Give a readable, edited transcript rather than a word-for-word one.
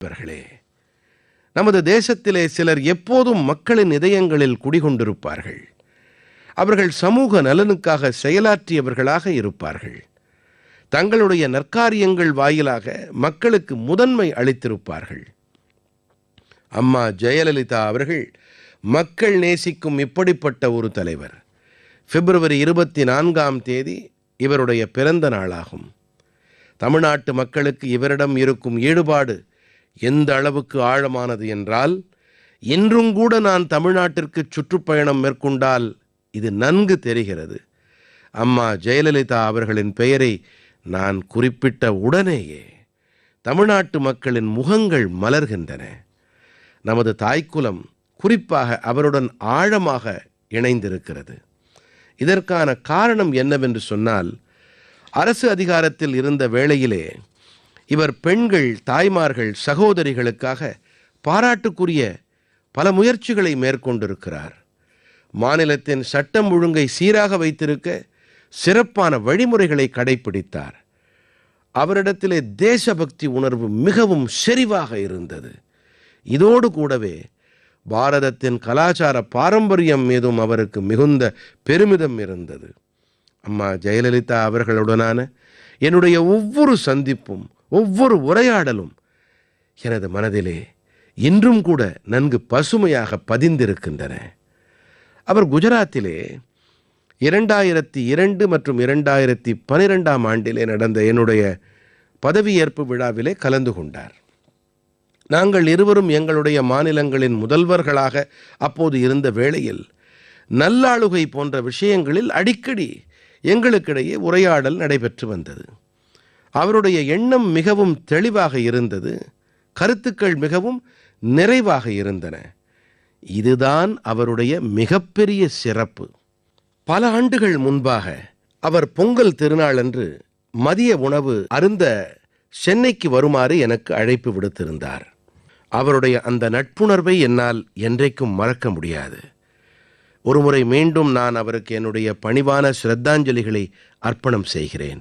நண்பர்களே, நமது தேசத்திலே சிலர் எப்போதும் மக்களின் இதயங்களில் குடிகொண்டிருப்பார்கள். அவர்கள் சமூக நலனுக்காக செயலாற்றியவர்களாக இருப்பார்கள். தங்களுடைய நற்காரியங்கள் வாயிலாக மக்களுக்கு முதன்மை அளித்திருப்பார்கள். அம்மா ஜெயலலிதா அவர்கள் மக்கள் நேசிக்கும் இப்படிப்பட்ட ஒரு தலைவர். பிப்ரவரி 24ஆம் தேதி இவருடைய பிறந்த நாளாகும். தமிழ்நாட்டு மக்களுக்கு இவரிடம் இருக்கும் ஈடுபாடு எந்த அளவுக்கு ஆழமானது என்றால், இன்றும் கூட நான் தமிழ்நாட்டிற்கு சுற்றுப்பயணம் மேற்கொண்டால் இது நன்கு தெரிகிறது. அம்மா ஜெயலலிதா அவர்களின் பெயரை நான் குறிப்பிட்ட உடனேயே தமிழ்நாட்டு மக்களின் முகங்கள் மலர்கின்றன. நமது தாய்க்குலம் குறிப்பாக அவருடன் ஆழமாக இணைந்திருக்கிறது. இதற்கான காரணம் என்னவென்று சொன்னால், அரசு அதிகாரத்தில் இருந்த வேளையிலே இவர் பெண்கள், தாய்மார்கள், சகோதரிகளுக்காக பாராட்டுக்குரிய பல முயற்சிகளை மேற்கொண்டிருக்கிறார். மாநிலத்தின் சட்டம் ஒழுங்கை சீராக வைத்திருக்க சிறப்பான வழிமுறைகளை கடைப்பிடித்தார். அவரிடத்திலே தேசபக்தி உணர்வு மிகவும் செறிவாக இருந்தது. இதோடு கூடவே பாரதத்தின் கலாச்சார பாரம்பரியம் மீதும் அவருக்கு மிகுந்த பெருமிதம் இருந்தது. அம்மா ஜெயலலிதா அவர்களுடனான என்னுடைய ஒவ்வொரு சந்திப்பும், ஒவ்வொரு உரையாடலும் எனது மனதிலே இன்றும் கூட நன்கு பசுமையாக பதிந்திருக்கின்றன. அவர் குஜராத்திலே 2002 மற்றும் 2012ஆம் ஆண்டிலே நடந்த என்னுடைய பதவியேற்பு விழாவிலே கலந்து கொண்டார். நாங்கள் இருவரும் எங்களுடைய மாநிலங்களின் முதல்வர்களாக அப்போது இருந்த வேளையில் நல்லாளுகை போன்ற விஷயங்களில் அடிக்கடி எங்களுக்கிடையே உரையாடல் நடைபெற்று வந்தது. அவருடைய எண்ணம் மிகவும் தெளிவாக இருந்தது. கருத்துக்கள் மிகவும் நிறைவாக இருந்தன. இதுதான் அவருடைய மிகப்பெரிய சிறப்பு. பல ஆண்டுகள் முன்பாக அவர் பொங்கல் திருநாளன்று மதிய உணவு அருந்த சென்னைக்கு வருமாறு எனக்கு அழைப்பு விடுத்திருந்தார். அவருடைய அந்த நட்புணர்வை என்னால் என்றைக்கும் மறக்க முடியாது. ஒருமுறை மீண்டும் நான் அவருக்கு என்னுடைய பணிவான சிரத்தாஞ்சலிகளை அர்ப்பணம் செய்கிறேன்.